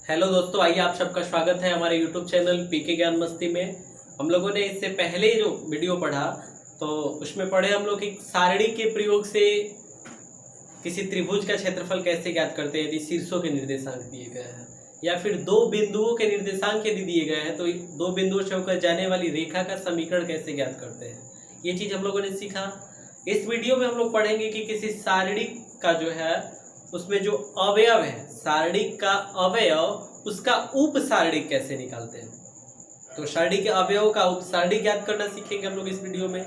Hello दोस्तों, आइए आप सबका स्वागत है हमारे यूट्यूब चैनल पीके ज्ञान मस्ती में। हम लोगों ने इससे पहले जो वीडियो पढ़ा तो उसमें पढ़े हम लोग कि सारणी के प्रयोग से किसी त्रिभुज का क्षेत्रफल कैसे ज्ञात करते हैं यदि शीर्षों के निर्देशांक दिए गए हैं, या फिर दो बिंदुओं के निर्देशांक यदि दिए गए हैं तो दो बिंदुओं से होकर जाने वाली रेखा का समीकरण कैसे ज्ञात करते हैं। ये चीज हम लोगों ने सीखा। इस वीडियो में हम लोग पढ़ेंगे कि किसी सारणी का जो है उसमें जो अवयव है, सारणी का अवयव उसका उप सारणी कैसे निकालते हैं। तो सारणी के अवयव का उप सारणी ज्ञात करना सीखेंगे हम लोग इस वीडियो में।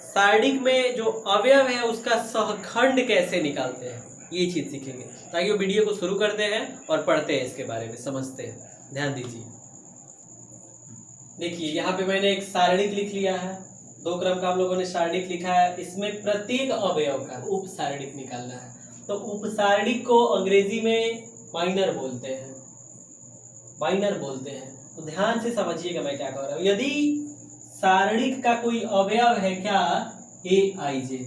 सारणी में जो अवयव है उसका सहखंड कैसे निकालते हैं, ये चीज सीखेंगे। ताकि वीडियो को शुरू करते हैं और पढ़ते हैं, इसके बारे में समझते हैं। ध्यान दीजिए। देखिए यहाँ पे मैंने एक सारणी लिख लिया है, दो क्रम का हम लोगों ने सारणी लिखा है। इसमें प्रत्येक अवयव का उप सारणी निकालना है। तो उप सारणी को अंग्रेजी में माइनर बोलते हैं, माइनर बोलते हैं। तो ध्यान से समझिएगा मैं क्या कह रहा हूं। यदि सारणी का कोई अवयव है क्या, ए आई जे।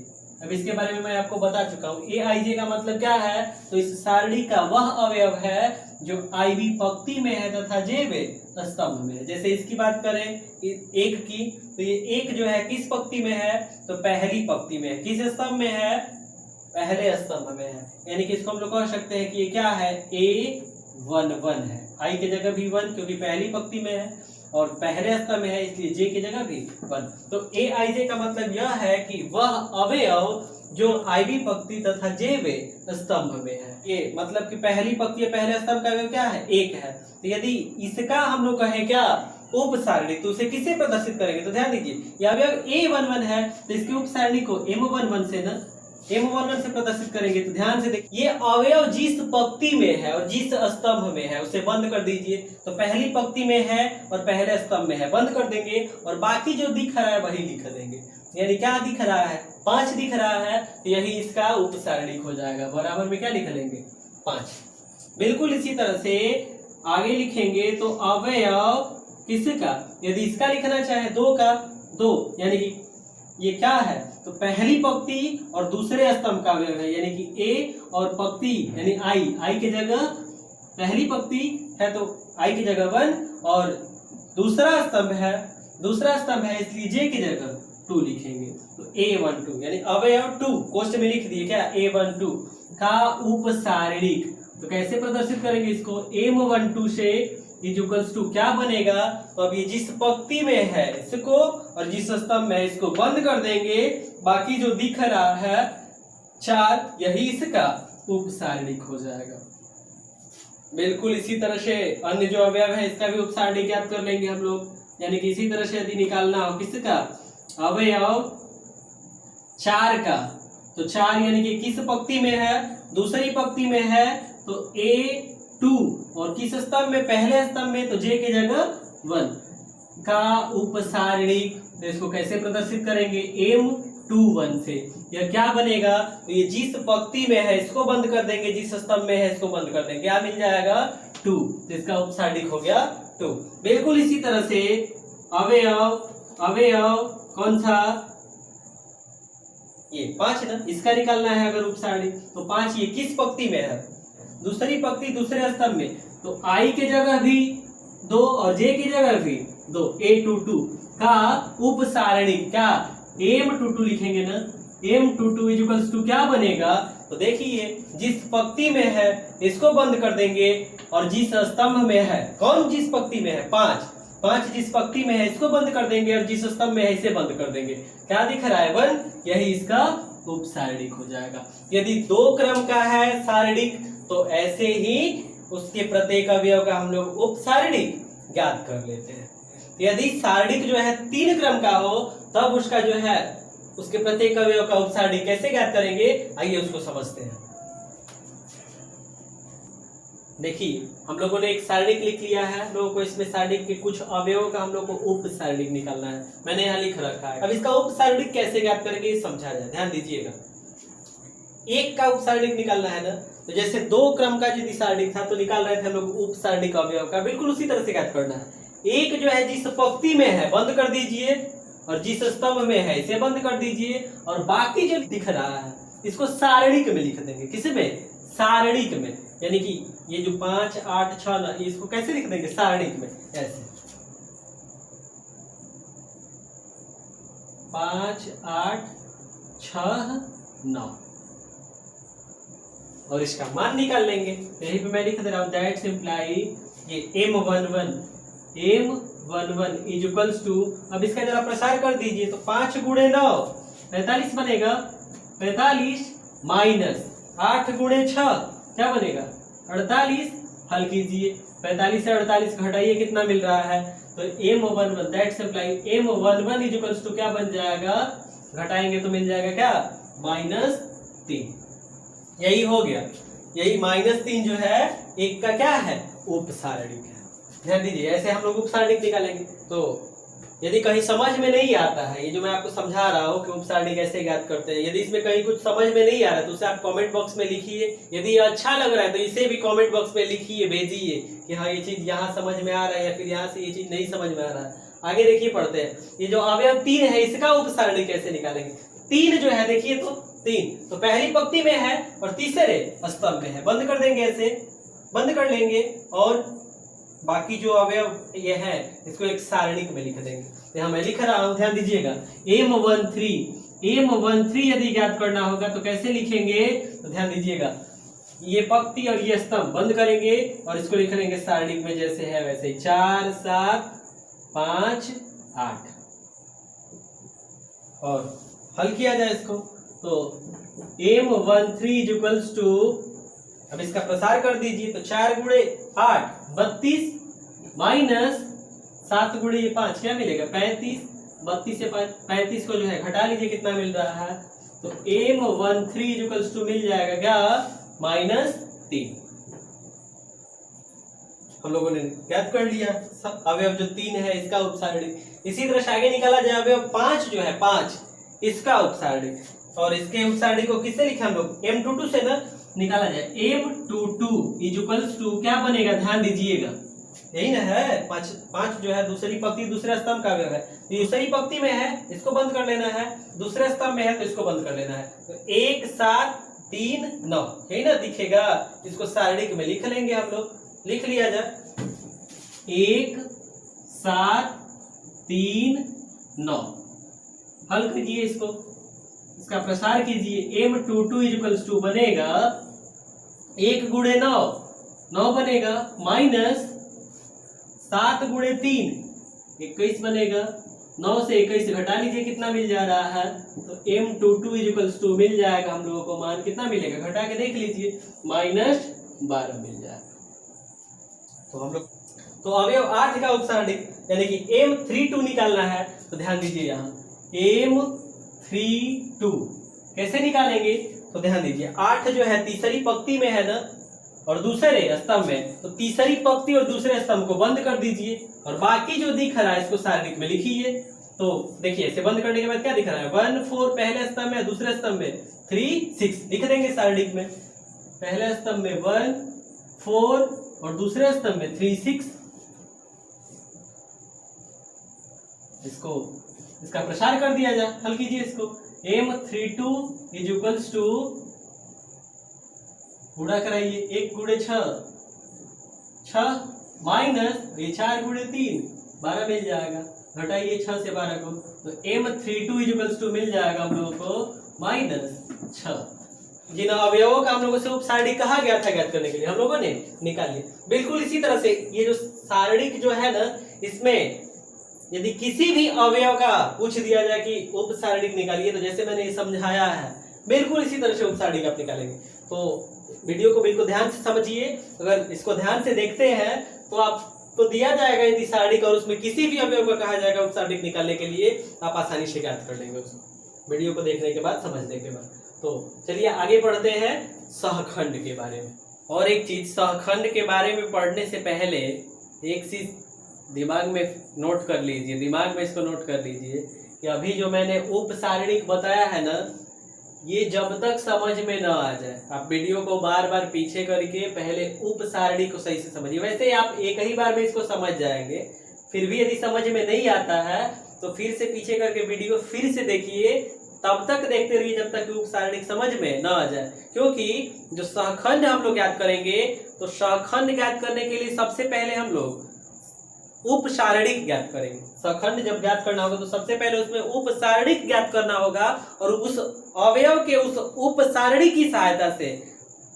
अब इसके बारे में मैं आपको बता चुका हूं। ए आई जे का मतलब क्या है, तो इस सारणी का वह अवयव है जो आई वी पंक्ति में है तथा जे वे स्तंभ में है। जैसे इसकी बात करें एक की, तो ये एक जो है किस पंक्ति में है, तो पहली पंक्ति में है। किस स्तंभ में है, पहले स्तंभ में है। यानी कि इसको हम लोग कह सकते हैं कि ये क्या है, A11 है। आई की जगह भी 1 क्योंकि पहली पंक्ति में है, और पहले स्तंभ में है इसलिए जे की जगह भी 1। तो ए आई जे का मतलब यह है कि वह अवयव जो आईवी पंक्ति तथा जे वे स्तंभ में है। ये मतलब कि पहली पंक्ति पहले स्तंभ का अवयव क्या है, एक है। तो यदि इसका हम लोग कहें क्या, उप सारणी, तो उसे किसे प्रदर्शित करेंगे। तो ध्यान दीजिए, यह अवयव A11 है तो इसकी उप सारणी को M11 से न M11 से प्रदर्शित करेंगे। तो ध्यान से देखिए, ये अवयव जिस पंक्ति में है और जिस स्तंभ में है उसे बंद कर दीजिए। तो पहली पंक्ति में है और पहले स्तंभ में है, बंद कर देंगे, और बाकी जो दिख रहा है वही लिख देंगे। यानी क्या दिख रहा है, 5 दिख रहा है, तो यही इसका उप सारणी हो जाएगा। बराबर में क्या लिख लेंगे, 5। बिल्कुल इसी तरह से आगे लिखेंगे तो अवयव किसका, यदि इसका लिखना चाहे 2 का, 2 यानी कि ये क्या है, तो पहली पंक्ति और दूसरे स्तंभ का अवयव है। यानी कि ए और पंक्ति यानी आई की जगह पहली पंक्ति है तो आई की जगह 1, और दूसरा स्तंभ है इसलिए जे की जगह 2 लिखेंगे। तो A12 यानी अवयव 2 कोष्ठ में लिख दिए क्या, A12 का उप सारणिक। तो कैसे प्रदर्शित करेंगे इसको, M12 से इक्वल्स टू क्या बनेगा, तो अभी जिस पंक्ति में है इसको और जिस स्तंभ में है इसको बंद कर देंगे, बाकी जो दिख रहा है 4 यही इसका उप सारणिक हो जाएगा। बिल्कुल इसी तरह से अन्य जो अवयव है इसका भी उप सारणिक ज्ञात कर लेंगे हम लोग। यानी कि इसी तरह से यदि निकालना हो किसका, अवयव 4 का, तो 4 यानी कि किस पंक्ति में है, दूसरी पंक्ति में है तो A2, और किस स्तंभ में, पहले स्तंभ में, तो जे की जगह 1 का उप सारणिक। तो इसको कैसे प्रदर्शित करेंगे, M21 से। यह क्या बनेगा, तो ये जिस पंक्ति में है इसको बंद कर देंगे, जिस स्तंभ में है इसको बंद कर देंगे, क्या मिल जाएगा 2। तो इसका उप सारणिक हो गया 2। बिल्कुल इसी तरह से अवयव कौन सा, ये 5 ना, इसका निकालना है अगर उप सारणिक। तो 5 ये किस पंक्ति में है, दूसरी पंक्ति दूसरे स्तंभ में, तो आई की जगह भी 2 और जे की जगह भी 2, A22 का उप सारणिक क्या, M22 लिखेंगे ना। M22 इक्वल्स टू क्या बनेगा, तो देखिए जिस पंक्ति में है इसको बंद कर देंगे, और जिस स्तंभ में है, कौन जिस पंक्ति में है, 5 जिस पंक्ति में है इसको बंद कर देंगे, और जिस स्तंभ में है इसे बंद कर देंगे। क्या दिख रहा है, 1, यही इसका उप सारणिक हो जाएगा। यदि 2 क्रम का है सारणिक तो ऐसे ही उसके प्रत्येक अवयव का हम लोग उप सारणिक ज्ञात कर लेते हैं। यदि सारणिक जो है 3 क्रम का हो तब उसका जो है उसके प्रत्येक अवयव का उप सारणिक कैसे ज्ञात करेंगे, आइए उसको समझते हैं। देखिए हम लोगों ने एक सारणिक लिख लिया है, लोगों को इसमें सारणिक के कुछ अवयवों का हम लोग को उप सारणिक निकालना है। मैंने यहाँ लिख रखा है। अब इसका उप सारणिक कैसे ज्ञात करेंगे ये समझा जाए, ध्यान दीजिएगा। एक का उप सारणिक निकालना है ना, तो जैसे 2 क्रम का यदि सारणिक था तो निकाल रहे थे हम लोग उप सारणिक अवयव का, बिल्कुल उसी तरह से ज्ञात करना है। एक जो है जिस पंक्ति में है बंद कर दीजिए, और जिस स्तंभ में है इसे बंद कर दीजिए, और बाकी जो दिख रहा है इसको सारणिक में लिख देंगे। किस में, सारणिक में। यानी कि ये जो 5 8 6 ना, इसको कैसे लिख देंगे सारणिक में, ऐसे 5 8 6 9 और इसका मान निकाल लेंगे। यही पे मैं लिख दे रहा हूं दैट्स इम्प्लाई ये M11 इज इक्वल्स टू, अब इसका जरा प्रसार कर दीजिए तो 5 गुणे 9 45 बनेगा, 45 माइनस 8 गुणे 6 क्या बनेगा 48, हल कीजिए 45 से 48 घटाइए कितना मिल रहा है, तो M11 that's imply M11 is equals to क्या बन जाएगा, घटाएंगे तो मिल जाएगा क्या -3। यही हो गया, यही -3 जो है एक का क्या है उपसारणिक है। ध्यान दीजिए ऐसे हम लोग उपसारणिक निकालेंगे। तो यदि कहीं समझ में नहीं आता है, ये जो मैं आपको समझा रहा हूँ कि उपसारणिक कैसे ज्ञात करते हैं, यदि इसमें कहीं कुछ समझ में नहीं आ रहा है तो उसे आप कमेंट बॉक्स में लिखिए। यदि ये अच्छा लग रहा है तो इसे भी कमेंट बॉक्स में लिखिए, भेजिए कि हाँ ये चीज यहाँ समझ में आ रहा है या फिर यहाँ से ये चीज नहीं समझ में आ रहा है। आगे देखिए पढ़ते हैं, ये जो अवयव 3 है इसका उपसारणिक कैसे निकालेंगे। 3 जो है देखिए तो 3 तो पहली पंक्ति में है और तीसरे स्तंभ में है, बंद कर देंगे, ऐसे बंद कर लेंगे और बाकी जो अवयव ये है इसको एक सारणिक में लिख देंगे। यहाँ मैं लिख रहा हूं, ध्यान दीजिएगा M13 यदि ज्ञात करना होगा तो कैसे लिखेंगे, तो ध्यान दीजिएगा ये पंक्ति और ये स्तंभ बंद करेंगे और इसको लिख लेंगे सारणिक में जैसे है वैसे 4 7 5 8 और हल किया जाए इसको तो M13 इज इक्वल्स टू, अब इसका प्रसार कर दीजिए तो 4 गुणे 8 32 माइनस 7 गुणे 5 क्या मिलेगा 35, 32 से 35 को जो है घटा लीजिए कितना मिल रहा है, तो M13 इज इक्वल्स टू मिल जाएगा क्या -3। हम लोगों ने ज्ञात कर लिया अवयव जो 3 है इसका उपसारणिक। इसी तरह से आगे निकाला जाए अवयव 5 जो है 5 इसका उपसारणिक, और इसके उपसारणिक को किससे लिखा हम लोग M22 से ना निकाला जाए। M22 इज इक्वल्स टू क्या बनेगा, ध्यान दीजिएगा यही ना है 5 जो है दूसरी पंक्ति दूसरे स्तंभ का अवयव है, दूसरी पंक्ति में है इसको बंद कर लेना है, दूसरे स्तंभ में है तो इसको बंद कर लेना है, तो 1 7 3 9 यही ना दिखेगा। इसको सारणिक में लिख लेंगे हम लोग, लिख लिया जाए 1 7 3 9, हल कीजिए इसको, इसका प्रसार कीजिए M22 इज इक्वल्स टू बनेगा 1 गुणे 9 बनेगा माइनस 7 गुणे 3 21 बनेगा, 9 से 21 घटा लीजिए कितना मिल जा रहा है, तो M22 इज इक्वल्स टू मिल जाएगा हम लोगों को मान कितना मिलेगा, घटा के देख लीजिए -12 मिल जाएगा। तो हम लोग तो अवयव 8 का उपसारणिक यानी कि M32 निकालना है, तो ध्यान दीजिए यहाँ M32 कैसे निकालेंगे, तो ध्यान दीजिए 8 जो है तीसरी पंक्ति में है ना और दूसरे स्तंभ में, तो तीसरी पंक्ति और दूसरे स्तंभ को बंद कर दीजिए और बाकी जो दिख रहा है इसको सारणिक में लिखिए। तो देखिए इसे बंद करने के बाद क्या दिख रहा है 1 4 पहले स्तंभ में, दूसरे स्तंभ में 3 6 लिख देंगे सारणिक में, पहले स्तंभ में 1 4 और दूसरे स्तंभ में 3 6। इसको इसका प्रसार कर दिया जाए, हल कीजिए इसको M32 इज इक्वल्स टू, गुणा कराइए 1 गुणे 6 माइनस ये 4 गुणे 3 12 मिल जाएगा, घटाइए 6 से 12 को, तो M32 इज इक्वल्स टू मिल जाएगा हम लोगों को -6। जिन अवयवों का हम लोगों से उपसारणिक कहा गया था ज्ञात करने के लिए हम लोगों ने निकाल लिया। बिल्कुल इसी तरह से ये जो सारणिक जो है ना, इसमें यदि किसी भी अवयव का पूछ दिया जाए कि उपसारणिक निकालिए, तो जैसे मैंने समझाया है बिल्कुल इसी तरह से उपसारणिक आप निकालेंगे। तो वीडियो को बिल्कुल ध्यान से समझिए, अगर इसको ध्यान से देखते हैं तो आपको दिया जाएगा यदि सारणिक और उसमें किसी भी अवयव का कहा जाएगा उपसारणिक निकालने के लिए, आप आसानी से ज्ञात कर लेंगे उसको वीडियो को देखने के बाद, समझने के बाद। तो चलिए आगे पढ़ते हैं सहखंड के बारे में। और एक चीज, सहखंड के बारे में पढ़ने से पहले एक चीज दिमाग में नोट कर लीजिए, दिमाग में इसको नोट कर लीजिए कि अभी जो मैंने उपसारणिक बताया है ना, ये जब तक समझ में न आ जाए आप वीडियो को बार बार पीछे करके पहले उपसारणिक को सही से समझिए। वैसे आप एक ही बार में इसको समझ जाएंगे, फिर भी यदि समझ में नहीं आता है तो फिर से पीछे करके वीडियो फिर से देखिए, तब तक देखते रहिए जब तक उप सारणिक समझ में न आ जाए, क्योंकि जो सहखंड हम लोग ज्ञात करेंगे तो सहखंड ज्ञात करने के लिए सबसे पहले हम लोग उप सारणिक ज्ञात करेंगे। सहखंड जब ज्ञात करना होगा तो सबसे पहले उसमें उप सारणिक ज्ञात करना होगा और उस अवयव के उस उप सारणी की सहायता से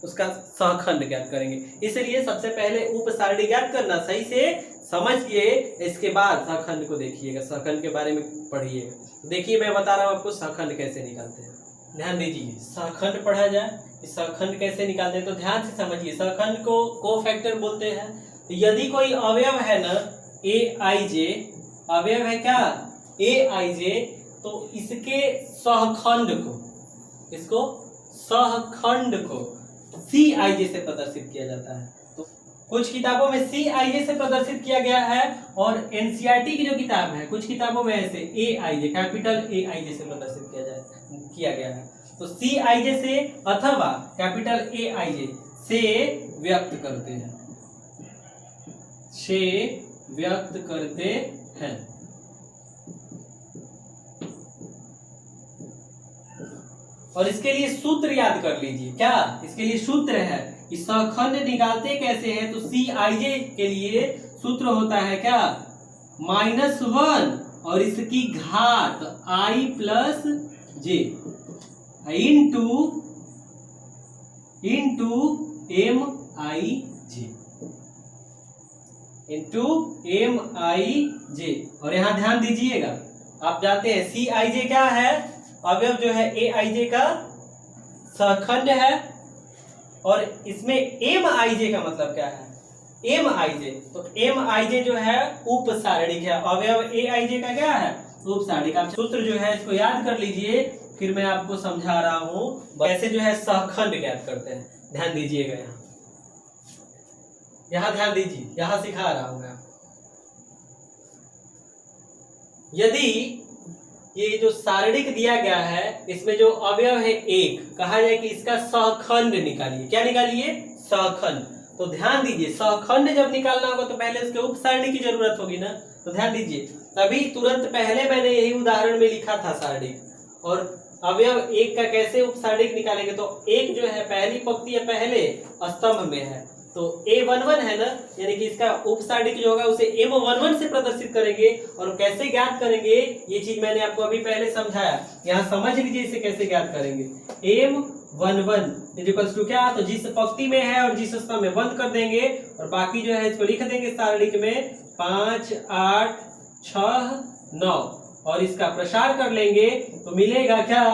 उसका सहखंड ज्ञात करेंगे। इसलिए सबसे पहले उप सारणी ज्ञात करना, सही से समझिए, इसके बाद सहखंड को देखिएगा, सहखंड के बारे में पढ़िएगा। देखिए मैं बता रहा हूँ आपको सहखंड कैसे निकालते हैं, ध्यान दीजिए। सहखंड पढ़ा जाए, सहखंड कैसे निकालते हैं तो ध्यान से समझिए। सहखंड को कोफैक्टर बोलते हैं। यदि कोई अवयव है ना aij, अवयव है क्या aij, तो इसके सहखंड को, इसको सहखंड को cij से प्रदर्शित किया जाता है। तो कुछ किताबों में cij से प्रदर्शित किया गया है और एनसीईआरटी की जो किताब है कुछ किताबों में ऐसे aij, कैपिटल aij से प्रदर्शित किया गया है। तो cij से अथवा कैपिटल aij से व्यक्त करते हैं, से व्यक्त करते हैं। और इसके लिए सूत्र याद कर लीजिए। क्या इसके लिए सूत्र है कि सहखंड निकालते कैसे हैं, तो cij के लिए सूत्र होता है क्या, -1 और इसकी घात i plus J into mij। और यहां ध्यान दीजिएगा, आप जाते हैं cij क्या है, अवयव जो है aij का सहखंड है और इसमें mij का मतलब क्या है, mij। तो mij जो है उप सारणिक है, अवयव aij का क्या है, उप सारणिक। आप सूत्र जो है इसको याद कर लीजिए, फिर मैं आपको समझा रहा हूं कैसे जो है सहखंड ज्ञात करते हैं। ध्यान दीजिएगा, यहाँ ध्यान दीजिए, यहाँ सिखा रहा हूं मैं। यदि ये जो सारणिक दिया गया है इसमें जो अवयव है एक, कहा जाए कि इसका सहखंड निकालिए। क्या निकालिए, सहखंड। तो ध्यान दीजिए, सहखंड जब निकालना होगा तो पहले उसके उप सारणी की जरूरत होगी ना। तो ध्यान दीजिए, तभी तुरंत पहले मैंने यही उदाहरण में लिखा था सारणिक, और अवयव एक का कैसे उप सारणिक निकालेंगे। तो एक जो है पहली पंक्ति या पहले स्तंभ में है, तो a11 है ना, यानी कि इसका उप सारणिक जो होगा उसे m11 से प्रदर्शित करेंगे। और कैसे ज्ञात करेंगे ये चीज मैंने आपको अभी पहले समझाया, यहाँ समझ लीजिए इसे कैसे ज्ञात करेंगे। m11 इक्वल्स टू क्या, तो जिस पंक्ति में है और जिस स्तंभ में बंद कर देंगे और बाकी जो है इसको लिख देंगे सारणिक में 5 8 6 9 और इसका प्रसार कर लेंगे तो मिलेगा क्या,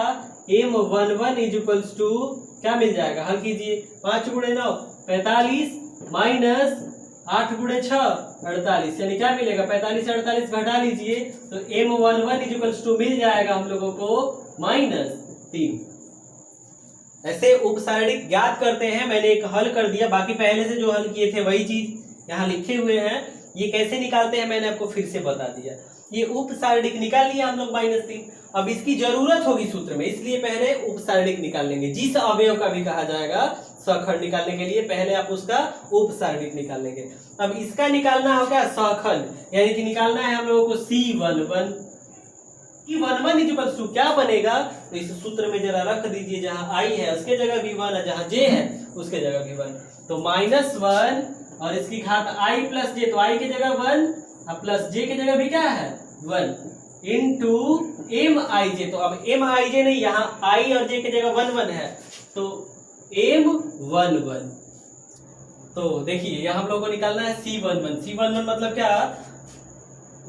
m11 इक्वल्स टू क्या मिल जाएगा, हल कीजिए, 5 गुणे 9 45 माइनस 8 गुणे 6 48, यानी क्या मिलेगा, 45 से 48 घटा लीजिए तो m11 इक्वल्स टू मिल जाएगा हम लोगों को -3। ऐसे उप सारणिक ज्ञात करते हैं। मैंने एक हल कर दिया, बाकी पहले से जो हल किए थे वही चीज यहाँ लिखे हुए हैं। ये कैसे निकालते हैं मैंने आपको फिर से बता दिया। ये उप सारणिक निकाल लिया हम लोग -3। अब इसकी जरूरत होगी सूत्र में, इसलिए पहले उप सारणिक निकाल लेंगे। जिस अवयव का भी कहा जाएगा सहखंड निकालने के लिए पहले आप उसका उप सारणिक निकाल लेंगे। अब इसका निकालना होगा सहखंड, यानी कि निकालना है हम लोगों को C11 इक्वल्स टू क्या बनेगा, तो इस सूत्र में जरा रख दीजिए, जहां i है उसके जगह भी 1 है, जहां j है उसके जगह भी 1। तो -1 और इसकी घात i प्लस जे, तो i की जगह 1 और प्लस j की जगह भी क्या है 1 इंटू mij। तो अब mij नहीं, यहाँ i और j की जगह 1 1 है, तो m11। तो देखिए यहाँ हम लोग को निकालना है C11 मतलब क्या,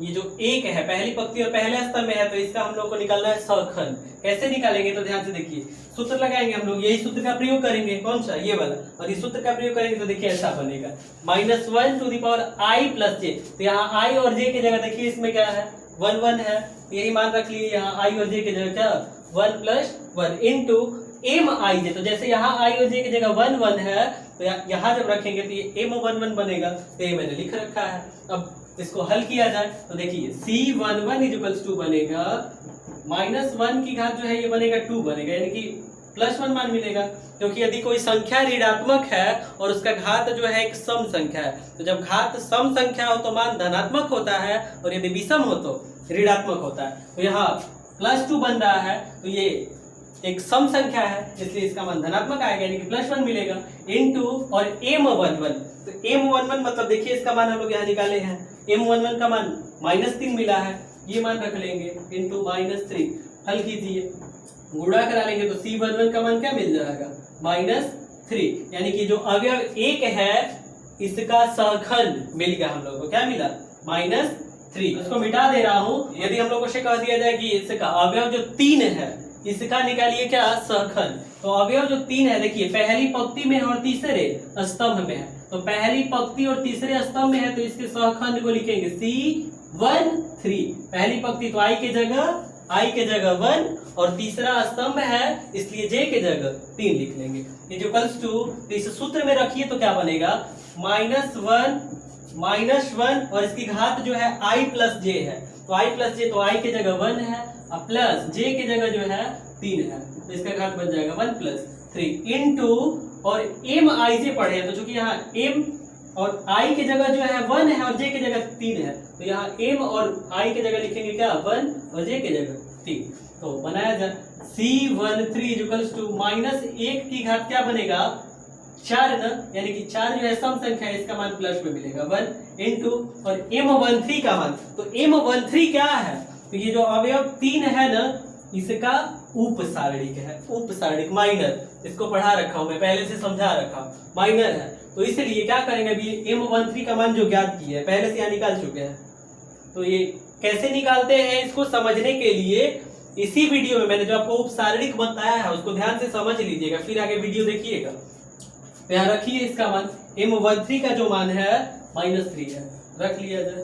ये जो एक है पहली पंक्ति और पहले स्तंभ में है, तो इसका हम लोग को निकालना है सहखंड। कैसे निकालेंगे तो ध्यान से देखिए, सूत्र लगाएंगे हम लोग, यही सूत्र का प्रयोग करेंगे, कौन सा, ये वाला। और इस सूत्र का प्रयोग करेंगे तो देखिए ऐसा बनेगा -1 to the power i plus j। तो यहाँ i और j की जगह देखिए इसमें क्या है 1 1 है, यही मान रख लिए, यहाँ i और j की जगह क्या 1 प्लस 1 इंटू mij। तो जैसे यहाँ i और j की जगह 1 1 है, तो यहाँ जब रखेंगे तो ये m11 बनेगा, तो ये मैंने लिख रखा है। अब इसको हल किया जाए तो देखिए C11 इक्वल्स टू बनेगा -1 की घात जो है ये बनेगा 2 बनेगा, यानी कि +1 मान मिलेगा। क्योंकि यदि कोई संख्या ऋणात्मक है और उसका घात जो है एक सम संख्या है, तो जब घात सम संख्या हो तो मान धनात्मक होता है और यदि विषम हो तो ऋणात्मक होता है। तो यहाँ +2 बन रहा है, तो ये एक सम संख्या है, इसलिए इसका मान धनात्मक आएगा, यानी कि +1 मिलेगा इनटू और m11, तो m11 मतलब देखिए इसका मान हम लोग यहाँ निकाले हैं, m11 का मान -3 मिला है, ये मान रख लेंगे इनटू -3, हल कीजिए, गुणा करा लेंगे तो c11 का मान क्या मिल जाएगा -3, यानी कि जो अवयव 1 है इसका सहखंड मिल गया हम लोग को, क्या मिला -3। इसको मिटा दे रहा हूं, यदि हम लोगों से कह दिया जाए कि इसका अवयव जो 3 है इसका निकालिए क्या सहखंड, तो अवयव जो 3 है देखिए पहली पंक्ति में है और तीसरे स्तंभ में है, तो पहली पंक्ति और तीसरे स्तंभ में है तो इसके सहखंड को लिखेंगे C13, पहली पंक्ति तो i के जगह 1 और तीसरा स्तंभ है इसलिए j के जगह 3 लिख लेंगे, ये जो +2, तो इस सूत्र में रखिए तो क्या बनेगा -1 और इसकी घात जो है i + j है, तो i + j तो i के जगह 1 है और प्लस j के जगह जो है 3 है, तो इसका घात बन जाएगा 1 + 3 इनटू और m i j पढ़े हैं, तो चूंकि यहाँ m और i के जगह जो है 1 है और j के जगह 3 है, तो यहाँ m और i के जगह लिखेंगे क्या 1 और j के जगह 3, तो बनाया जाए C13 -1 की घात क्या बनेगा 4 ना, यानी कि 4 जो है सम संख्या है, इसका मान प्लस में मिलेगा 1 इनटू और m13 का मान, तो m13 क्या है, तो ये जो अवयव 3 है ना इसका उपसारणिक है, उपसारणिक माइनर, इसको पढ़ा रखा हूं मैं पहले से समझा रखा हूं, माइनर है, तो इसलिए क्या करेंगे अभी m13 का मान जो ज्ञात किया है पहले से यहाँ निकाल चुके हैं, तो ये कैसे निकालते हैं इसको समझने के लिए इसी वीडियो में मैंने जो आपको उपसारणिक बताया है उसको ध्यान से समझ लीजिएगा, फिर आगे वीडियो देखिएगा। तो यहाँ रखिए इसका मान m13 का जो मान है -3 है, रख लिया जाए,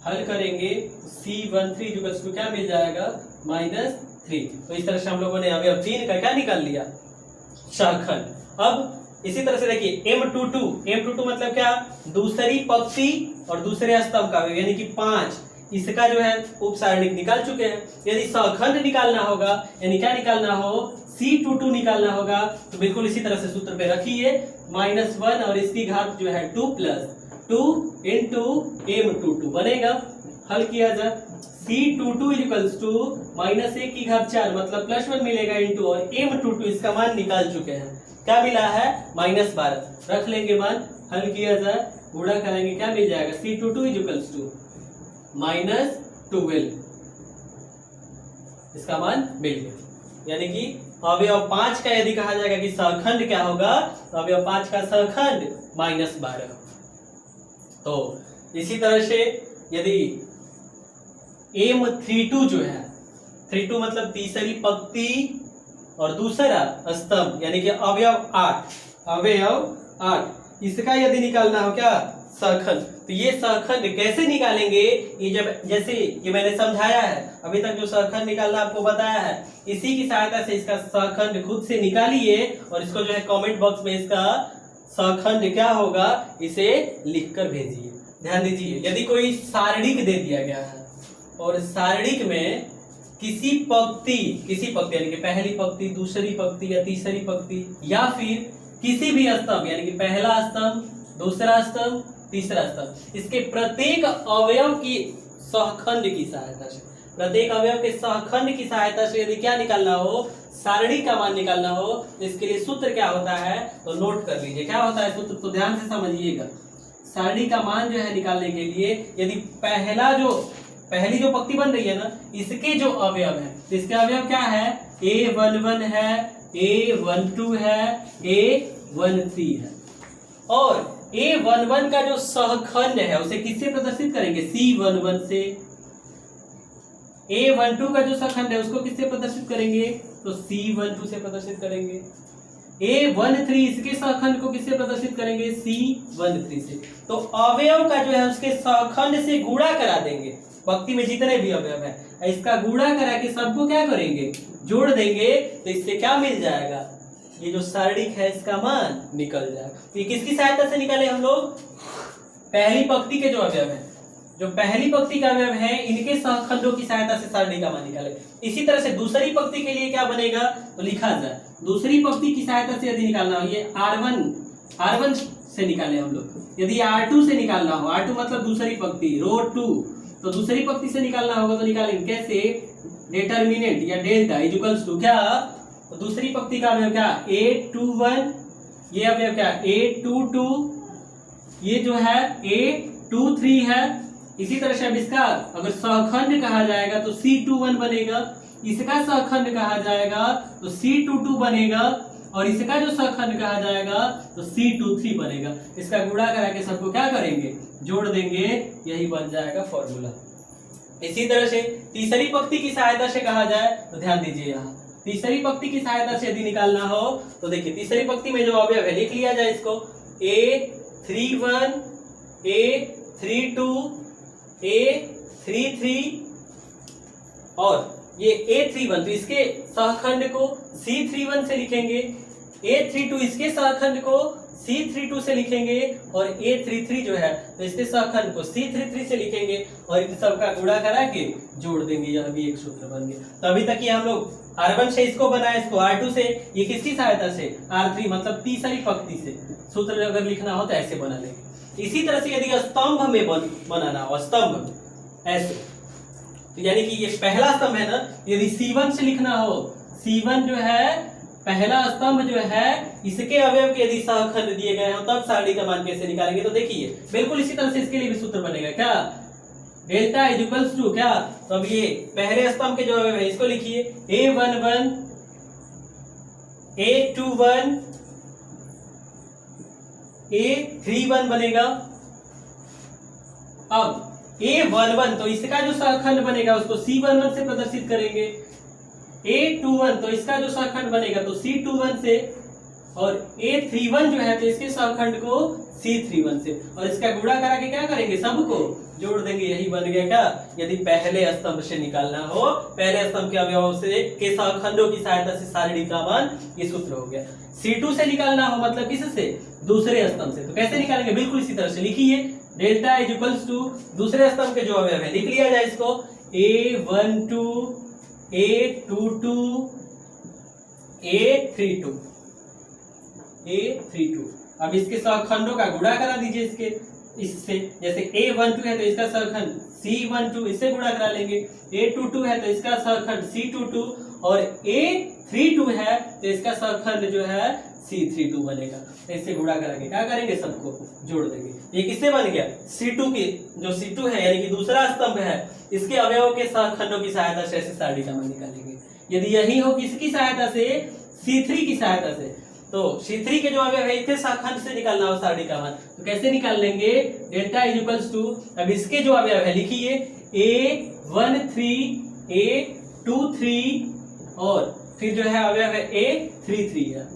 हल करेंगे C13 क्या मिल जाएगा -3, तो इस तरह से हम लोगों ने अवयव 3 का क्या निकाल लिया सहखंड। अब इसी तरह से देखिए m22 मतलब क्या दूसरी पंक्ति और दूसरे स्तंभ का अवयव यानी कि 5, इसका जो है उपसारणिक निकाल चुके हैं, यदि सहखंड निकालना होगा यानी क्या निकालना हो C22 निकालना होगा, तो बिल्कुल इसी तरह से सूत्र पे रखिए -1 और इसकी घात जो है 2 + 2 इनटू m22 बनेगा, हल किया जाए C22 -1 की घात 4 मतलब +1 मिलेगा इनटू और m22 इसका मान निकाल चुके हैं, क्या मिला है -12, रख लेंगे मान, हल किया जाए, गुणा करेंगे क्या मिल जाएगा C22 -12, इसका मान मिल गया, यानी कि अवयव 5 का यदि कहा जाएगा कि सहखंड क्या होगा, तो अवयव 5 का सहखंड -12। तो इसी तरह से यदि m32 जो है 32 मतलब तीसरी पंक्ति और दूसरा स्तंभ यानी कि अवयव 8 इसका यदि निकालना हो क्या सहखंड, तो ये सहखंड कैसे निकालेंगे, ये जब जैसे ये मैंने समझाया है अभी तक जो सहखंड निकालना आपको बताया है, इसी की सहायता से इसका सहखंड खुद से निकालिए और इसको जो है कमेंट बॉक्स में इसका सहखंड क्या होगा इसे लिखकर भेजिए। ध्यान दीजिए, यदि कोई सारणिक दे दिया गया है और सारणिक में किसी पंक्ति यानी कि पहली पंक्ति दूसरी पंक्ति या तीसरी पंक्ति या फिर किसी भी स्तंभ यानी कि पहला स्तंभ दूसरा स्तंभ तीसरा स्तंभ, इसके प्रत्येक अवयव की सहखंड की सहायता से, प्रत्येक अवयव के सहखंड की सहायता से यदि क्या निकालना हो सारणी का मान निकालना हो, तो इसके लिए सूत्र क्या होता है तो नोट कर लीजिए क्या होता है सूत्र, तो ध्यान से समझिएगा। सारणी का मान जो है निकालने के लिए यदि पहली जो पंक्ति बन रही है ना इसके जो अवयव है, इसके अवयव क्या है a11 है, a12 है, a13 है, और a11 का जो सहखंड है उसे किससे प्रदर्शित करेंगे C11 से, a12 का जो सहखंड है उसको किससे प्रदर्शित करेंगे तो C12 से प्रदर्शित करेंगे, a13 इसके सहखंड को किससे प्रदर्शित करेंगे C13 से, तो अवयव का जो है उसके सहखंड से गुणा करा देंगे, पंक्ति में जितने भी अवयव है इसका गुणा करा के सबको क्या करेंगे जोड़ देंगे, तो इससे क्या मिल जाएगा ये जो सारणिक है इसका मान निकल जाएगा। तो ये किसकी सहायता से निकाले हम लोग, पहली पंक्ति के जो अवयव है, जो पहली पंक्ति का अवयव है इनके सहखंडों की सहायता से सारणी का मान निकाले। इसी तरह से दूसरी पंक्ति के लिए क्या बनेगा तो लिखा जाए, दूसरी पंक्ति की सहायता से यदि निकालना हो ये R1 से निकाले हम लोग, यदि R2 से निकालना हो, R2 मतलब दूसरी पंक्ति रो 2, तो दूसरी पंक्ति से निकालना होगा तो निकालेंगे कैसे, डिटर्मिनेंट या डेल्टा इक्वल्स टू क्या, तो दूसरी पंक्ति का अवयव क्या A21, ये अवयव क्या A22, ये जो है A23 है। इसी तरह से अब इसका अगर सहखंड कहा जाएगा तो C21 बनेगा, इसका सहखंड कहा जाएगा तो C22 बनेगा, और इसका जो सहखंड कहा जाएगा तो C23 बनेगा। इसका गुणा करा के सबको क्या करेंगे, जोड़ देंगे, यही बन जाएगा फॉर्मूला। इसी तरह से तीसरी पंक्ति की सहायता से कहा जाए तो ध्यान दीजिए, यहाँ तीसरी पंक्ति की सहायता से यदि निकालना हो तो देखिए तीसरी पंक्ति में जो अवयव है लिख लिया जाए इसको, A31, A32, A33 और ये A31, तो इसके सहखंड को C31 से लिखेंगे, A32 इसके सहखंड को C32 से लिखेंगे, और A33 जो है तो इसके सहखंड को C33 से लिखेंगे, और इन सबका गुणा करा के जोड़ देंगे, यह भी एक सूत्र बन गया। तो अभी तक ये हम लोग R1 से इसको बनाए, इसको R2 से, ये किसकी सहायता से, R3 मतलब तीसरी पंक्ति से। सूत्र अगर लिखना हो तो ऐसे बना लेंगे। इसी तरह से यदि स्तंभ में बनाना हो, स्तंभ ऐसे, तो यानी कि ये पहला स्तंभ है ना, यदि C1 से लिखना हो, C1 जो है पहला स्तंभ जो है, इसके अवयव के यदि सहखंड दिए गए हो तब सारणी का मान कैसे निकालेंगे, तो देखिए बिल्कुल इसी तरह से इसके लिए भी सूत्र बनेगा क्या, डेल्टा इक्वल्स टू क्या, तो अब ये पहले स्तंभ के जो अवयव है इसको लिखिए, A11, A21, A31 बनेगा। अब A11 तो इसका जो सहखंड बनेगा उसको C11 से प्रदर्शित करेंगे, A21 तो इसका जो सहखंड बनेगा तो C21 से, और A31 जो है तो इसके सहखंड को C31 से, और इसका गुणा करा के क्या करेंगे, सबको जोड़ देंगे, यही बन गया क्या, यदि पहले स्तंभ से निकालना हो, पहले स्तंभ के अवयवों से के सहखंडों की सहायता से सारणी का मान, ये सूत्र हो गया। C2 से निकालना हो मतलब किससे, दूसरे स्तंभ से, तो कैसे निकालेंगे, बिल्कुल इसी तरह से लिखिए, डेल्टा इक्वल्स टू दूसरे स्तंभ के जो अवयव है लिख लिया जाए इसको, A12, A22, A32, A32। अब इसके सहखंडों का गुणा करा दीजिए इससे, जैसे A12 है तो इसका सहखंड C12, इससे गुणा करा लेंगे, A22 है तो इसका सहखंड C22, और A32 है तो इसका सहखंड जो है C32 बनेगा। इससे गुणा करा के क्या करेंगे, सबको जोड़ देंगे। ये किससे बन गया, C2 की, जो C2 है यानी कि दूसरा स्तंभ है, इसके अवयवों के सहखंडों की सहायता से ऐसे सारणी का मान निकालेंगे। यदि यही हो किसकी सहायता से, C3 की सहायता से, तो C3 के जो अवयव है इतने सहखंड से निकालना हो सारणी का मान, तो कैसे निकाल लेंगे, डेल्टा इक्वल्स टू, अब इसके जो अवयव है लिखिए, A13, A23, और फिर जो है अवयव है A33 है।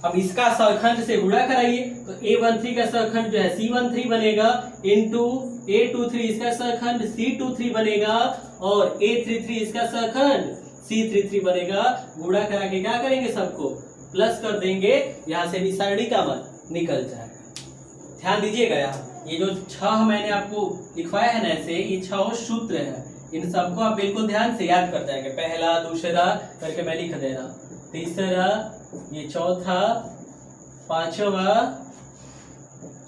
अब इसका सहखंड से गुणा कराइए, तो A13 का सहखंड जो है C13 बनेगा, इंटू A23 इसका सहखंड C23 बनेगा, और A33 इसका सहखंड C33 बनेगा। गुणा करा के क्या करेंगे, सबको प्लस कर देंगे, यहां से भी सारणी का मान निकल जाएगा। ध्यान दीजिएगा, यहाँ ये जो 6 मैंने आपको लिखवाया है ना ऐसे, ये 6 सूत्र है, इन सबको आप बिल्कुल ध्यान से याद कर जाएंगे, पहला दूसरा करके मैं लिख दे रहा हूं, तीसरा, ये चौथा, पांचवा,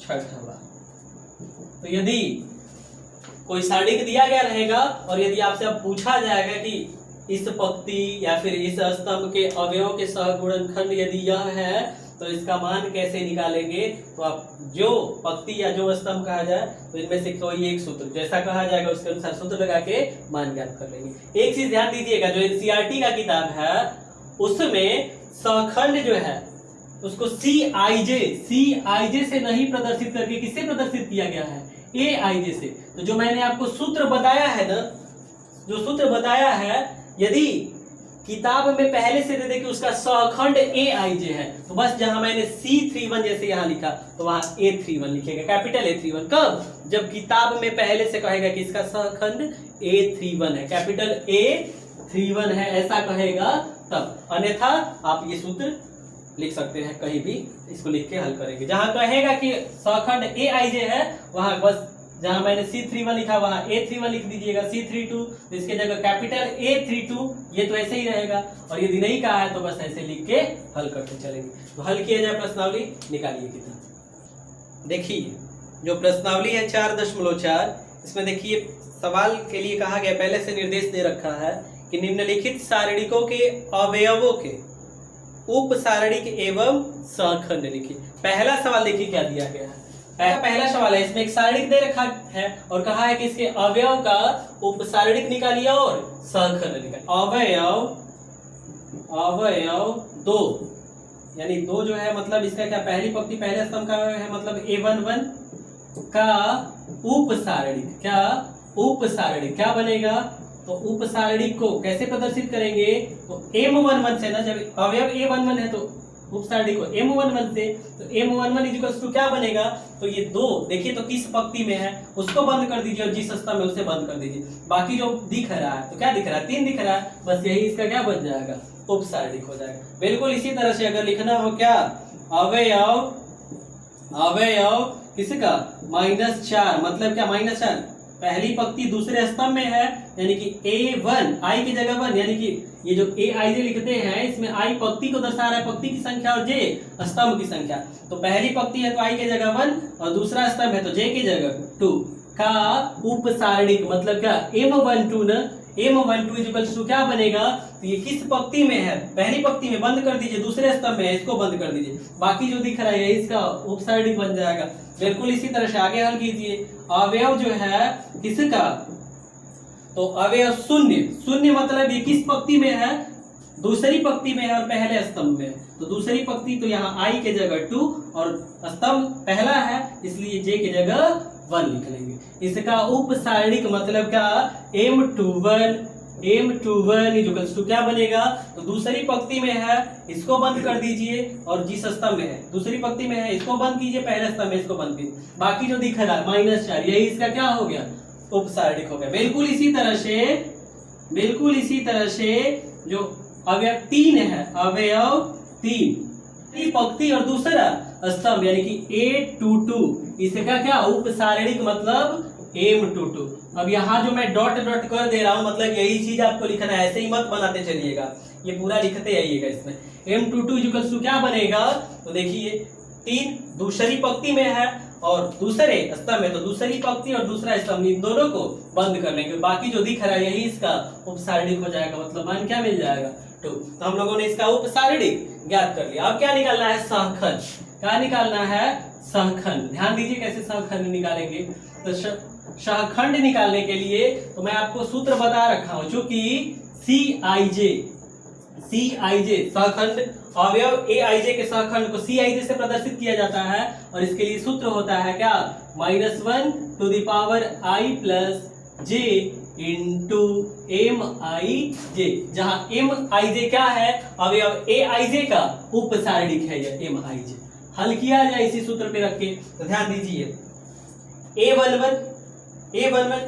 छठवा। तो यदि कोई सारणी दिया गया रहेगा और यदि आपसे अब पूछा जाएगा कि इस पंक्ति या फिर इस स्तंभ के अवयवों के सहगुणनखंड यदि यह है तो इसका मान कैसे निकालेंगे, तो आप जो पंक्ति या जो स्तंभ कहा जाए तो इनमें से कोई एक सूत्र जैसा कहा जाएगा उसके अनुसार सूत्र लगा के मान ज्ञात कर लेंगे। एक चीज ध्यान दीजिएगा, जो एनसीईआरटी का किताब है उसमें सहखंड जो है उसको CIJ से नहीं प्रदर्शित करके किससे प्रदर्शित किया गया है, AIJ से। तो जो मैंने आपको सूत्र बताया है ना, जो सूत्र बताया है, यदि किताब में पहले से दे दे कि उसका सहखंड AIJ है तो बस जहां मैंने C31 जैसे यहां लिखा तो वहां A31 लिखेगा, कैपिटल A31। कब, जब किताब में पहले से कहेगा कि इसका सहखंड A31 है, कैपिटल A31 है, ऐसा कहेगा तब। अन्यथा आप ये सूत्र लिख सकते हैं कहीं भी, इसको लिख के हल करेंगे। जहां कहेगा कि सहखंड AIJ है वहां बस जहां मैंने C31 लिखा वहां A31 लिख दीजिएगा, C32 तो इसके जगह कैपिटल A32, ये तो ऐसे ही रहेगा। और यदि नहीं कहा है तो बस ऐसे लिख के हल करते चलेंगे। तो हल किया जाए, प्रश्नावली निकालिए कितना। देखिए जो प्रश्नावली है 4.4, इसमें देखिए सवाल के लिए कहा गया, पहले से निर्देश दे रखा है कि निम्नलिखित सारणिकों के अवयवों के उपसारणिक एवं सहखंड लिखिए। पहला सवाल देखिए क्या दिया गया है। पहला सवाल है, इसमें एक सारणिक दे रखा है और कहा है कि इसके अवयव का उपसारणिक निकालिए और सहखंड निकालिए। अवयव दो, यानी दो जो है मतलब इसका क्या, पहली पंक्ति पहले स्तंभ का है मतलब A11 का उपसारणिक, क्या उपसारणिक क्या बनेगा, तो उपसारणिक को कैसे प्रदर्शित करेंगे, तो M11 से ना, जब अवयव A11 है तो उपसारणिक को M11 से, तो M11 इक्वल्स टू क्या बनेगा, तो ये दो देखिए तो किस पंक्ति में है उसको बंद कर दीजिए और जिस स्तंभ में उसे बंद कर दीजिए। बाकी जो दिख रहा है तो क्या दिख रहा है, 3 दिख रहा है, बस यही इसका क्या बन जाएगा, उपसारणिक हो जाएगा। बिल्कुल इसी तरह से अगर लिखना हो क्या, अवयव किसका, -4 मतलब क्या, -4 पहली पंक्ति दूसरे स्तंभ में है, यानी कि A1 I की जगह 1, यानी कि ये जो AIJ लिखते हैं इसमें I पंक्ति को दर्शा रहा है, पंक्ति की संख्या, और J स्तंभ की संख्या। तो पहली पंक्ति है तो I की जगह 1 और दूसरा स्तंभ है तो J की जगह 2 का उपसारणिक मतलब क्या, M12 ना, M12 इक्वल्स टू क्या बनेगा, तो ये किस पंक्ति में है, पहली पंक्ति में बंद कर दीजिए, दूसरे स्तंभ में है इसको बंद कर दीजिए, बाकी जो दिख रहा है इसका उपसारणिक बन जाएगा। बिल्कुल इसी तरह से आगे हल कीजिए। अवयव जो है किसका, तो अवयव शून्य मतलब ये किस पंक्ति में है, दूसरी पंक्ति में है और पहले स्तंभ में, तो दूसरी पंक्ति तो यहाँ I के जगह 2 और स्तंभ पहला है इसलिए J की जगह 1 लिख लेंगे। इसका उपसारणिक मतलब क्या, M21 इक्वल्स टू क्या बनेगा, तो दूसरी पंक्ति में है इसको बंद कर दीजिए और जिस स्तंभ में है, दूसरी पंक्ति में है इसको बंद कीजिए, पहले स्तंभ में इसको बंद कीजिए, बाकी जो दिख रहा है -4 यही इसका क्या हो गया, उपसारणिक हो गया। बिल्कुल इसी तरह से जो अवयव 3 है, अवयव 3 पंक्ति और दूसरा स्तंभ यानी कि A22 इसका क्या, उपसारणिक मतलब M22। अब यहाँ जो मैं डॉट कर दे रहा हूँ मतलब यही चीज आपको लिखना है, ऐसे ही मत बनाते चलिएगा, ये पूरा लिखते आइएगा। इसमें M22 इक्वल्स टू क्या बनेगा, तो देखिए 3 दूसरी पंक्ति में है और दूसरे स्तंभ में, तो दूसरी पंक्ति और दूसरा स्तंभ इन दोनों को बंद कर लेंगे, बाकी जो दिख रहा है यही इसका उपसारणिक हो जाएगा, मतलब मान क्या मिल जाएगा 2। तो हम लोगों ने इसका उपसारणिक ज्ञात कर लिया। अब क्या निकालना है, सहखंड, क्या निकालना है, सहखंड। ध्यान दीजिए कैसे सहखंड निकालेंगे, तो सहखंड निकालने के लिए तो मैं आपको सूत्र बता रखा हूं, जो कि CIJ सहखंड अवयव AIJ के सहखंड को CIJ से प्रदर्शित किया जाता है और इसके लिए सूत्र होता है क्या, -1 + j इंटू MIJ, जहां MIJ क्या है, अवयव AIJ का उपसारणिक है यह MIJ। हल किया जाए इसी सूत्र पे रख के, तो ध्यान दीजिए A11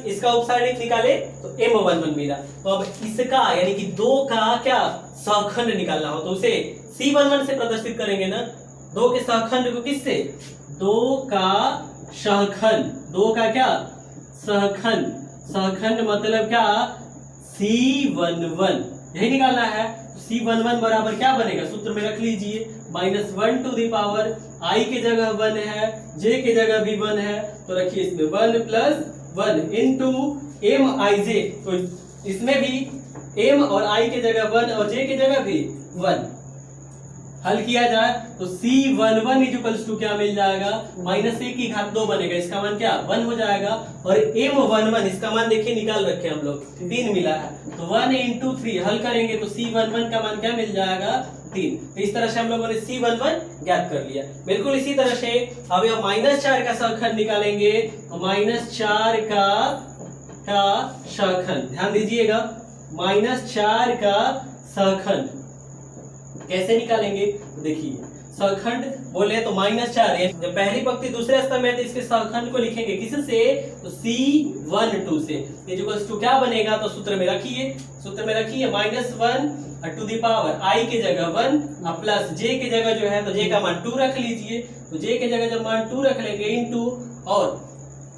इसका उपसारणिक निकाले तो M11 मिला, तो अब इसका यानी कि 2 का क्या, सहखंड निकालना हो तो उसे C11 से प्रदर्शित करेंगे ना, 2 के सहखंड को किससे, 2 का सहखंड, 2 का क्या, सहखंड मतलब क्या, C11 यही निकालना है। C11 बराबर क्या बनेगा, सूत्र में रख लीजिए, -1 I के जगह 1 है, J के जगह भी 1 है, तो रखिए इसमें 1 + 1 इंटू MIJ, तो इसमें भी M और I के जगह 1 और J के जगह भी 1। हल किया जाए तो C11 इक्वल्स टू क्या मिल जाएगा, -1/2 बनेगा, इसका मान क्या 1 हो जाएगा, और M11 इसका मान देखिए निकाल रखे हम लोग 3 मिला है, तो 1 × 3 हल करेंगे तो C11 का मान क्या मिल जाएगा 3। तो इस तरह से हम लोगों ने C11 ज्ञात कर लिया। बिल्कुल इसी तरह से अब यह -4 का सहखंड निकालेंगे, तो -4 का सहखंड, ध्यान दीजिएगा, -4 का सहखंड कैसे निकालेंगे, देखिए सहखंड बोले तो -4 है, जब पहली पंक्ति दूसरे स्तंभ में है तो इसके सहखंड को लिखेंगे किससे, तो C12 से, इक्वल्स टू क्या बनेगा, तो सूत्र में रखिए -1 I के जगह 1 प्लस J के जगह जो है तो J का मान 2 रख लीजिए, तो J के जगह जब मान 2 रख लेंगे इंटू और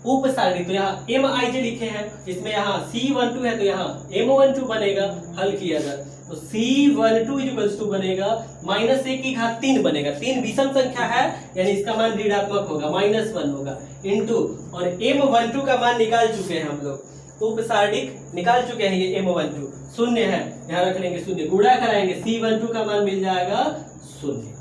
उपसारणिक, तो यहाँ MIJ लिखे हैं, इसमें यहाँ C12 है तो यहाँ M12 बनेगा। हल किया जाए तो C12 इक्वल्स टू बनेगा -1 की घात 3 बनेगा। 3 विषम संख्या है यानी इसका मान ऋणात्मक होगा, -1 होगा इंटू, और M12 का मान निकाल चुके हैं हम लोग, उपसारणिक निकाल चुके हैं, ये M12 शून्य है, यहाँ रख लेंगे शून्य, गुणा कराएंगे C12 का मान मिल जाएगा शून्य।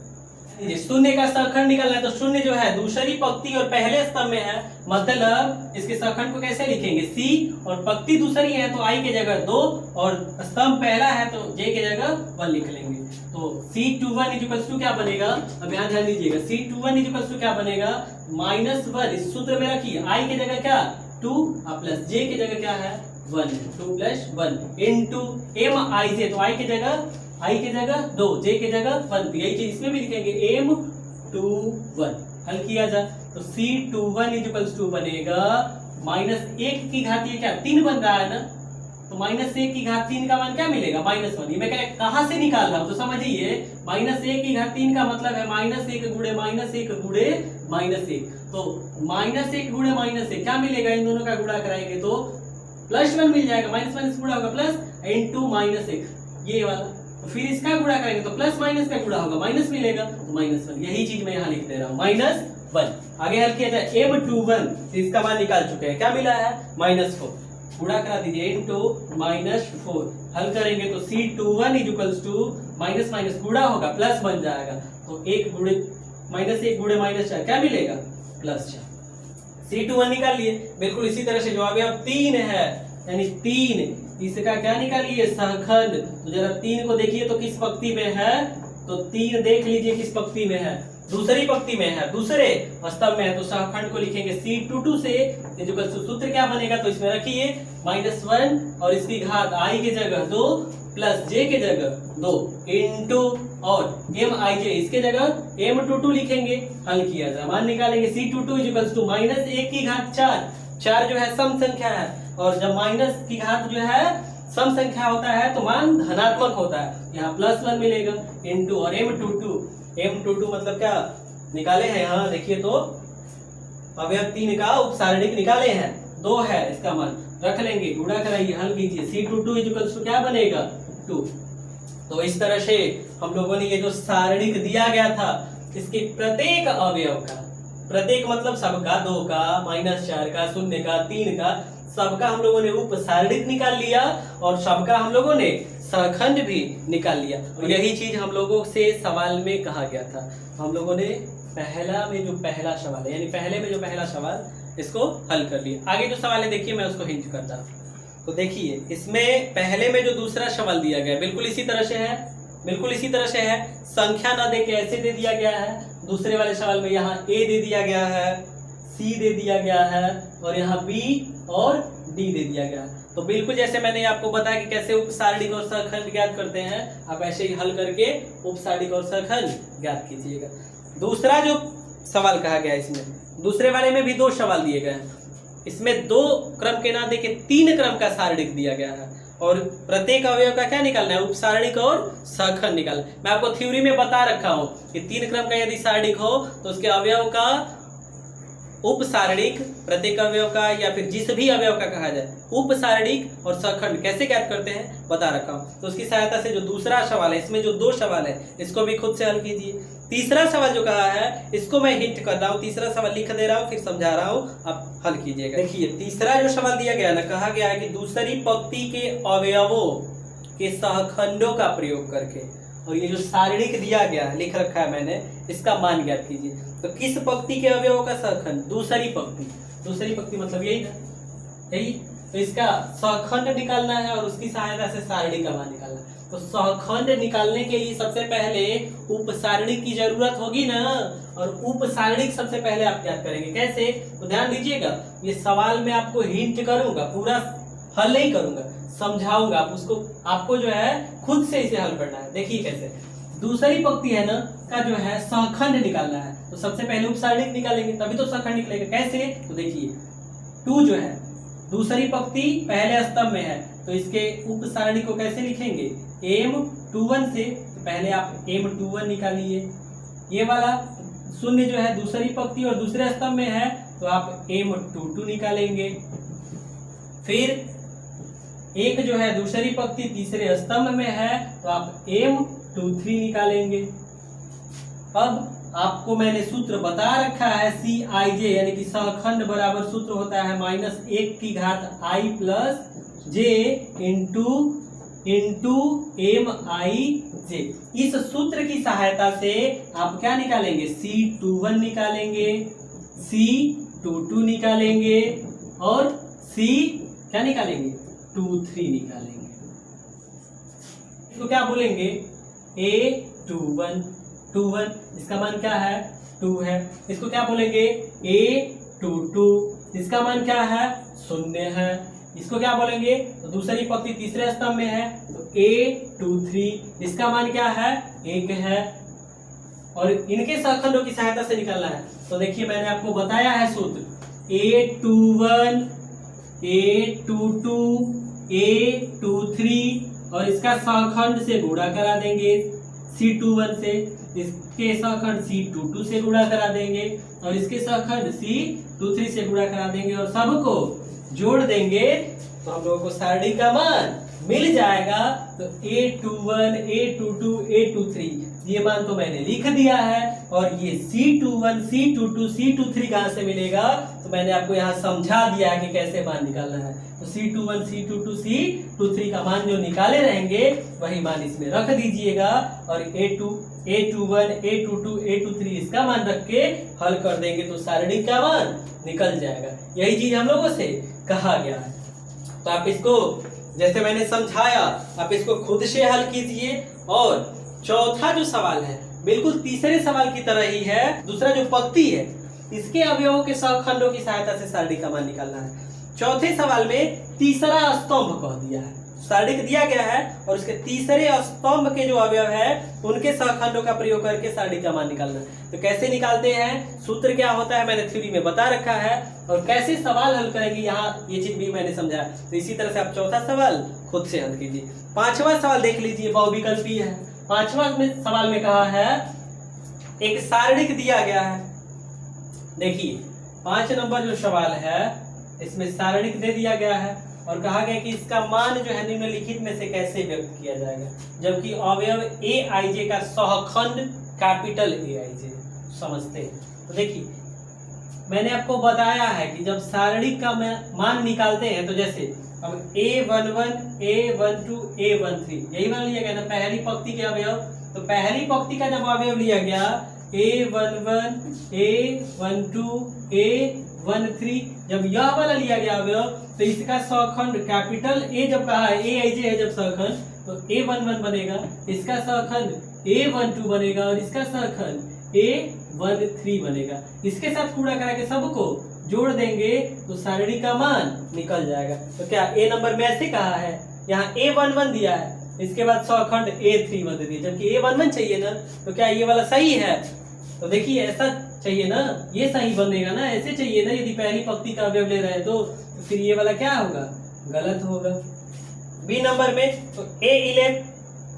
शून्य का सखंड निकालना है तो शून्य जो है दूसरी पंक्ति और पहले स्तंभ में है, मतलब इसके सखंड को कैसे लिखेंगे, C और पंक्ति दूसरी है तो I के जगह 2 और स्तंभ पहला है तो J के जगह 1 लिख लेंगे। तो C21 इक्वल्स टू क्या बनेगा, अब यहाँ ध्यान दीजिएगा, C21 इक्वल्स टू क्या बनेगा, -1, इस सूत्र में रखिए, I के जगह क्या 2 प्लस J के जगह क्या है 1, 2 + 1 इंटू MIJ, तो I के जगह 2, J के जगह 1, यही चीज इसमें भी लिखेंगे M21, हल किया जाए तो C21 इक्वल्स टू बनेगा -1 की घात, ये क्या 3 बन रहा है ना, तो -1 की घात 3 का मान क्या मिलेगा -1, ये मैं कहां से निकाल रहा हूं तो समझिए, -1 की घात 3 का मतलब है -1 गुणे -1 गुणे -1, तो -1 गुणे -1 क्या मिलेगा, इन दोनों का गुणा कराएंगे तो +1 मिल जाएगा, -1 गुणा होगा प्लस इंटू -1 ये वाला, तो फिर इसका गुणा करेंगे तो प्लस माइनस का गुणा होगा, माइनस मिलेगा तो -1, यही चीज मैं यहाँ लिख दे रहा हूँ -1। आगे हल किया जाए M21, तो इसका मान निकाल चुके हैं, क्या मिला है -4, गुणा करा दीजिए इंटू -4, हल करेंगे तो C21 equals to minus minus गुणा होगा प्लस बन जाएगा, तो 1 गुणे -1 गुणे -4 क्या मिलेगा +4, C21 निकाल लिए। बिल्कुल इसी तरह से जो अभी अब 3 है यानी 3, इसका क्या निकालिए सहखंड, तो जरा 3 को देखिए तो किस पंक्ति में है, तो 3 देख लीजिए किस पंक्ति में है, दूसरी पंक्ति में है, दूसरे स्तंभ में है, तो सहखंड को लिखेंगे C22 से, जो सूत्र क्या बनेगा तो इसमें रखिए -1 और इसकी घात I के जगह 2 प्लस J के जगह 2 इंटू और MIJ इसके जगह M22 लिखेंगे, हल किया जाए, मान निकालेंगे C22 इक्वल्स टू -1 की घात 4, 4 जो है सम संख्या है और जब माइनस की घात जो है सम संख्या होता है तो मान धनात्मक होता है, यहाँ +1 मिलेगा इंटू और M22 मतलब क्या निकाले हैं, यहाँ देखिए तो अवयव 3 का उपसारणिक निकाले हैं, 2 है इसका मान, रख लेंगे, गुणा कराइए, हल कीजिए, C22 इक्वल्स टू क्या बनेगा 2। तो इस तरह से हम लोगों ने ये जो सारणिक दिया गया था इसके प्रत्येक अवयव का, प्रत्येक मतलब सबका, 2 का, -4 का, 0 का, 3 का, सबका हम लोगों ने उपसारणिक निकाल लिया और सबका हम लोगों ने सहखंड भी निकाल लिया, और यही चीज हम लोगों से सवाल में कहा गया था। हम लोगों ने पहला में जो पहला सवाल है यानी पहले में जो पहला सवाल इसको हल कर लिया। आगे जो सवाल है देखिए मैं उसको हिंट करता हूँ, तो देखिए इसमें पहले में जो दूसरा सवाल दिया गया बिल्कुल इसी तरह से है, बिल्कुल इसी तरह से है, संख्या ना दे के ऐसे दे दिया गया है। दूसरे वाले सवाल में यहाँ A दे दिया गया है, C दे दिया गया है और यहाँ B और D दे दिया गया है। तो बिल्कुल जैसे मैंने आपको बताया कि कैसे उपसारणिक और सहखंड ज्ञात करते हैं, आप ऐसे ही हल करके उपसारणिक और सहखंड ज्ञात कीजिएगा। दूसरा जो सवाल कहा गया इसमें, दूसरे वाले में भी 2 सवाल दिए गए हैं, इसमें 2 क्रम के ना देके 3 क्रम का सारणिक दिया गया है और प्रत्येक अवयव का क्या निकालना है, उपसारणिक और सहखंड निकालना। मैं आपको थ्योरी में बता रखा हूं कि 3 क्रम का यदि सारणिक हो तो उसके अवयव का उपसारणिक, प्रत्येक अवयव का या फिर जिस भी अवयव का कहा जाए उपसारणिक और सहखंड कैसे ज्ञात करते हैं बता रखा हूं। तो उसकी सहायता से जो दूसरा सवाल है, इसमें जो 2 सवाल है इसको भी खुद से हल कीजिए। तीसरा सवाल जो कहा है इसको मैं हिंट कर रहा हूँ, तीसरा सवाल लिख दे रहा हूँ फिर समझा रहा हूँ, आप हल कीजिएगा। देखिए तीसरा जो सवाल दिया गया ना, कहा गया है कि दूसरी पंक्ति के अवयवों के सहखंडों का प्रयोग करके, और ये जो सारणिक दिया गया है लिख रखा है मैंने, इसका मान ज्ञात कीजिए। तो किस पंक्ति के अवयवों का सहखंड, दूसरी पंक्ति, दूसरी पंक्ति मतलब यही ना, यही, तो इसका सहखंड निकालना है और उसकी सहायता से सारणी का मान निकालना है। तो सहखंड निकालने के लिए सबसे पहले उपसारणिक की जरूरत होगी ना, और उपसारणिक सबसे पहले आप ज्ञात करेंगे कैसे, तो ध्यान दीजिएगा, ये सवाल में आपको हिंट करूंगा, पूरा हल नहीं करूंगा, समझाऊंगा, आप उसको, आपको जो है खुद से इसे हल करना है। देखिए कैसे, दूसरी पंक्ति है ना का जो है सहखंड निकालना है, तो सबसे पहले उपसारणिक निकालेंगे तभी तो सहखंड निकलेगा। कैसे, तो देखिए 2 जो है दूसरी पंक्ति पहले स्तंभ में है, तो इसके उपसारणिक को कैसे लिखेंगे, M21 से, तो पहले आप M21 निकालिए। ये वाला 0 जो है दूसरी पंक्ति और दूसरे स्तंभ में है, तो आप M22 निकालेंगे। फिर एक जो है दूसरी पंक्ति तीसरे स्तंभ में है तो आप M23 निकालेंगे। अब आपको मैंने सूत्र बता रखा है Cij यानी कि सहखंड बराबर सूत्र होता है -1 की घात i plus j into Mij। इस सूत्र की सहायता से आप क्या निकालेंगे, C21 निकालेंगे, C22 निकालेंगे और C क्या निकालेंगे, 23 निकालेंगे। तो क्या बोलेंगे, A21 इसका मान क्या है, 2 है। इसको क्या बोलेंगे, A22 इसका मान क्या है, 0 है। इसको क्या बोलेंगे, तो दूसरी पंक्ति तीसरे स्तंभ में है तो A23 इसका मान क्या है, 1 है। और इनके सहखंडों की सहायता से निकालना है। तो देखिए मैंने आपको बताया है सूत्र, A21 A22 A23 और इसका सहखंड से गुणा करा देंगे C21 से, इसके सहखंड C22 से गुणा करा देंगे और इसके सहखंड C23 से गुणा करा देंगे और सबको जोड़ देंगे तो हम लोगों को सारणी का मान मिल जाएगा। तो A21 A22 A23 ये मान तो मैंने लिख दिया है और ये C21 C22 C23 कहां से मिलेगा, तो मैंने आपको यहाँ समझा दिया है कि कैसे मान निकालना है। तो C21 C22 C23 का मान जो निकाले रहेंगे वही मान इसमें रख दीजिएगा और A21 A22 A23 इसका मान रख के हल कर देंगे तो सारणी का मान निकल जाएगा। यही चीज हम लोगों से कहा गया है। तो आप इसको जैसे मैंने समझाया आप इसको खुद से हल कीजिए। और चौथा जो सवाल है बिल्कुल तीसरे सवाल की तरह ही है। दूसरा जो पंक्ति है इसके अवयवों के सहखंडों की सहायता से सारणी का मान निकालना है। चौथे सवाल में तीसरा स्तंभ कह दिया है, सारणी दिया गया है और उसके तीसरे स्तंभ के जो अवयव है उनके सहखंडों का प्रयोग करके सारणी का मान निकालना है। तो कैसे निकालते हैं, सूत्र क्या होता है मैंने थ्योरी में बता रखा है और कैसे सवाल हल करेंगे यहाँ ये चीज भी मैंने समझाया। तो इसी तरह से आप चौथा सवाल खुद से हल कीजिए। पांचवा सवाल देख लीजिए, बहुविकल्पी है। पांचवा सवाल में कहा है एक सारणिक दिया गया है। देखिए 5 नंबर जो सवाल है इसमें सारणिक दे दिया गया है और कहा गया कि इसका मान जो है निम्नलिखित में से कैसे व्यक्त किया जाएगा, जबकि अवयव Aij का सहखंड कैपिटल Aij समझते हैं। तो देखिए मैंने आपको बताया है कि जब सारणी का मान निकालते हैं तो जैसे अब A11 A12 A13 यही मान लिया गया ना पहली पंक्ति के अवयव। तो पहली पंक्ति का जब अवयव लिया गया A11 A12 A13 जब यह वाला लिया गया अवयव तो इसका सहखंड कैपिटल A जब कहा है Aij है जब सहखंड तो A11 बनेगा, इसका सहखंड A12 बनेगा और इसका सहखंड A13 बनेगा। इसके साथ गुणा करा के सबको जोड़ देंगे तो सारणी का मान निकल जाएगा। तो क्या A नंबर में ऐसे कहा है, यहाँ A11 दिया है इसके बाद सहखंड A31 दे दिया, जबकि A11 चाहिए ना। तो क्या ये वाला सही है, तो देखिए ऐसा चाहिए ना, ये सही बनेगा ना, ऐसे चाहिए ना। यदि पहली पंक्ति का अवयव ले रहे हैं तो फिर ये वाला क्या होगा, गलत होगा। बी नंबर में तो A11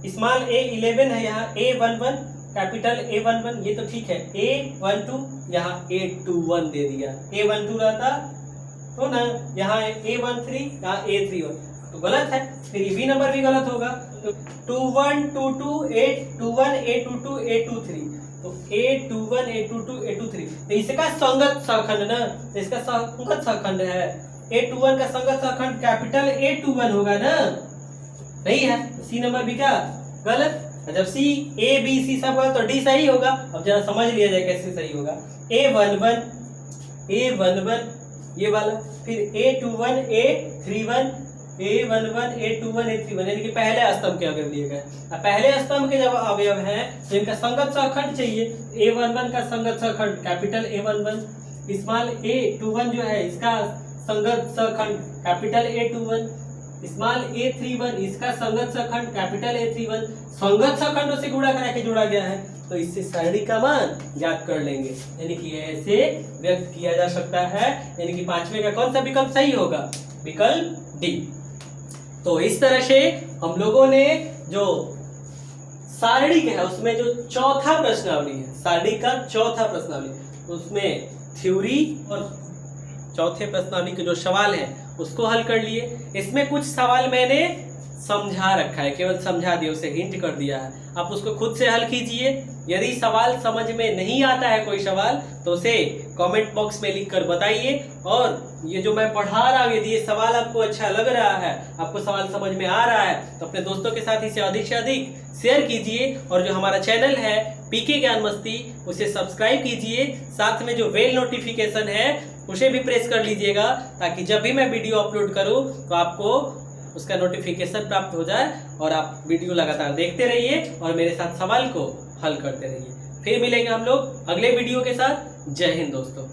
स्मॉल A11 है, यहाँ A11 कैपिटल A11 ये तो ठीक है। A12 यहाँ A21 दे दिया, A12 रहता तो ना यहाँ A13 यहाँ A31 तो गलत है। फिर ये बी नंबर भी गलत होगा। तो 21 22 A21 A22 A23 तो A21 A22 A23 तो इसका संगत सहखंड ना, तो इसका संगत सहखंड है। A21 का संगत सहखंड कैपिटल A21 होगा ना, नहीं है। सी नंबर भी क्या गलत। जब सी A B C सब गलत तो डी सही होगा। अब जरा समझ लिया जाए कैसे सही होगा। A11 ये वाला, फिर A21 A31 A11 A21 A31 यानी कि पहले स्तंभ के अवयव लिए गए। अब पहले स्तंभ के जब अवयव हैं तो इनका संगत सहखंड चाहिए। A11 का संगत सहखंड कैपिटल A11, स्मॉल A21 जो है इसका संगत सहखंड कैपिटल A21, स्मॉल A31 इसका संगत सहखंड कैपिटल A31। संगत सहखंडों से गुणा करा के जोड़ा गया है तो इससे सारणी का मान ज्ञात कर लेंगे, यानी कि ऐसे व्यक्त किया जा सकता है। यानी कि पांचवे का कौन सा विकल्प सही होगा, विकल्प डी। तो इस तरह से हम लोगों ने जो सारणी है उसमें जो चौथा प्रश्नावली है, सारणी का चौथा प्रश्नावली, उसमें थ्योरी और चौथे प्रश्नावली के जो सवाल हैं उसको हल कर लिए। इसमें कुछ सवाल मैंने समझा रखा है, केवल समझा दिया, उसे हिंट कर दिया है, आप उसको खुद से हल कीजिए। यदि सवाल समझ में नहीं आता है कोई सवाल तो उसे कमेंट बॉक्स में लिखकर बताइए। और ये जो मैं पढ़ा रहा हूँ यदि ये सवाल आपको अच्छा लग रहा है, आपको सवाल समझ में आ रहा है, तो अपने दोस्तों के साथ इसे अधिक से अधिक शेयर कीजिए। और जो हमारा चैनल है पीके ज्ञान मस्ती उसे सब्सक्राइब कीजिए, साथ में जो बेल नोटिफिकेशन है उसे भी प्रेस कर लीजिएगा, ताकि जब भी मैं वीडियो अपलोड करूं तो आपको उसका नोटिफिकेशन प्राप्त हो जाए और आप वीडियो लगातार देखते रहिए और मेरे साथ सवाल को हल करते रहिए। फिर मिलेंगे हम लोग अगले वीडियो के साथ। जय हिंद दोस्तों।